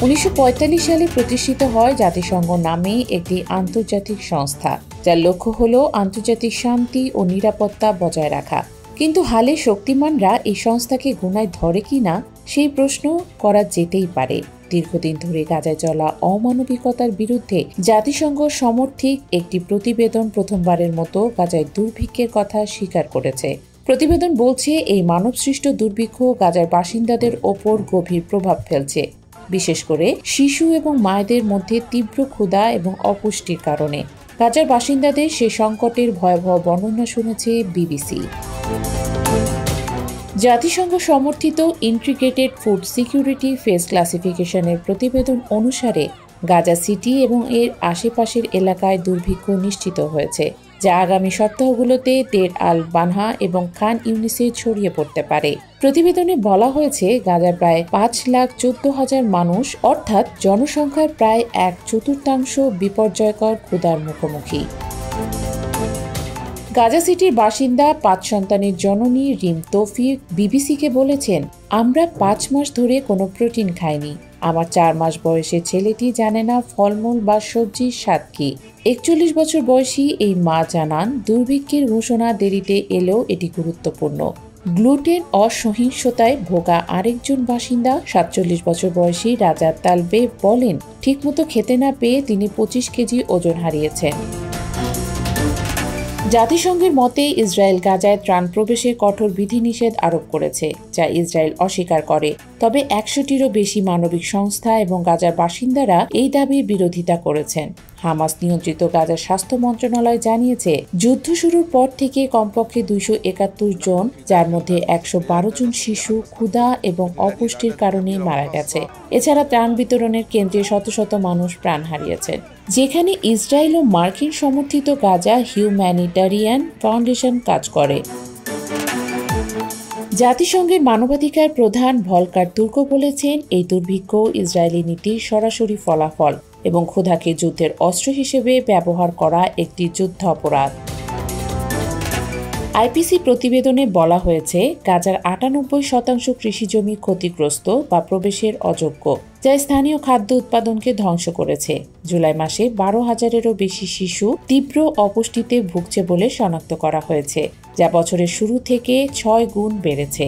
1945 সালে প্রতিষ্ঠিত হয় জাতিসংঘ নামে একটি আন্তর্জাতিক সংস্থা, যার লক্ষ্য হল আন্তর্জাতিক শান্তি ও নিরাপত্তা বজায় রাখা। কিন্তু হালে শক্তিমানরা এই সংস্থাকে গুনায় ধরে কিনা সেই প্রশ্ন করা যেতেই পারে। দীর্ঘদিন ধরে গাজায় চলা অমানবিকতার বিরুদ্ধে জাতিসংঘ সমর্থিত একটি প্রতিবেদন প্রথমবারের মতো গাজায় দুর্ভিক্ষের কথা স্বীকার করেছে। প্রতিবেদন বলছে, এই মানবসৃষ্ট দুর্ভিক্ষ গাজার বাসিন্দাদের ওপর গভীর প্রভাব ফেলছে, বিশেষ করে শিশু এবং মায়েদের মধ্যে তীব্র ক্ষুধা এবং অপুষ্টির কারণে। গাজার বাসিন্দাদের সে সংকটের ভয়াবহ বর্ণনা শুনেছে বিবিসি। জাতিসংঘ সমর্থিত ইন্টিগ্রেটেড ফুড সিকিউরিটি ফেস ক্লাসিফিকেশনের প্রতিবেদন অনুসারে গাজা সিটি এবং এর আশেপাশের এলাকায় দুর্ভিক্ষ নিশ্চিত হয়েছে, যা আগামী সপ্তাহগুলোতে দের আল বানহা এবং খান ইউনিসে ছড়িয়ে পড়তে পারে। প্রতিবেদনে বলা হয়েছে, গাজার প্রায় 5,14,000 মানুষ, অর্থাৎ জনসংখ্যার প্রায় 1/4 বিপর্যয়কর ক্ষুধার মুখোমুখি। গাজা সিটির বাসিন্দা 5 সন্তানের জননী রিম তৌফিক বিবিসিকে বলেছেন, আমরা 5 মাস ধরে কোনো প্রোটিন খাইনি। আমার 4 মাস বয়সের ছেলেটি জানে না ফলমূল বা সবজির স্বাদ কি। 41 বছর বয়সী এই মা জানান, দুর্ভিক্ষের ঘোষণা দেরিতে এলেও এটি গুরুত্বপূর্ণ। গ্লুটেন অসহিষ্ণুতায় ভোগা আরেকজন বাসিন্দা 47 বছর বয়সী রাজা তালবে বলেন, ঠিকমতো খেতে না পেয়ে তিনি 25 কেজি ওজন হারিয়েছেন। জাতিসংঘের মতে ইসরায়েল গাজায় ত্রাণ প্রবেশের কঠোর বিধিনিষেধ আরোপ করেছে, যা ইসরায়েল অস্বীকার করে। তবে 100টিরও বেশি মানবিক সংস্থা এবং গাজার বাসিন্দারা এই দাবির বিরোধিতা করেছেন। হামাস নিয়ন্ত্রিত গাজার স্বাস্থ্য মন্ত্রণালয় জানিয়েছে, যুদ্ধ শুরুর পর থেকে কমপক্ষে 271 জন, যার মধ্যে 112 জন শিশু, ক্ষুধা এবং অপুষ্টির কারণে মারা গেছে। এছাড়া ত্রাণ বিতরণের কেন্দ্রে শত শত মানুষ প্রাণ হারিয়েছেন। যেখানে ইসরায়েল ও মার্কিন সমর্থিত গাজা হিউম্যানিটারিয়ান ফাউন্ডেশন কাজ করে। জাতিসংঘের মানবাধিকার প্রধান ভলকার তুর্ক বলেছেন, এই দুর্ভিক্ষ ইসরায়েলি নীতির সরাসরি ফলাফল এবং ক্ষুধাকে যুদ্ধের অস্ত্র হিসেবে ব্যবহার করা একটি যুদ্ধাপরাধ। আইপিসি প্রতিবেদনে বলা হয়েছে, গাজার 98% কৃষিজমি ক্ষতিগ্রস্ত বা প্রবেশের অযোগ্য, যা স্থানীয় খাদ্য উৎপাদনকে ধ্বংস করেছে। জুলাই মাসে 12,000-এরও বেশি শিশু তীব্র অপুষ্টিতে ভুগছে বলে শনাক্ত করা হয়েছে, যা বছরের শুরু থেকে 6 গুণ বেড়েছে।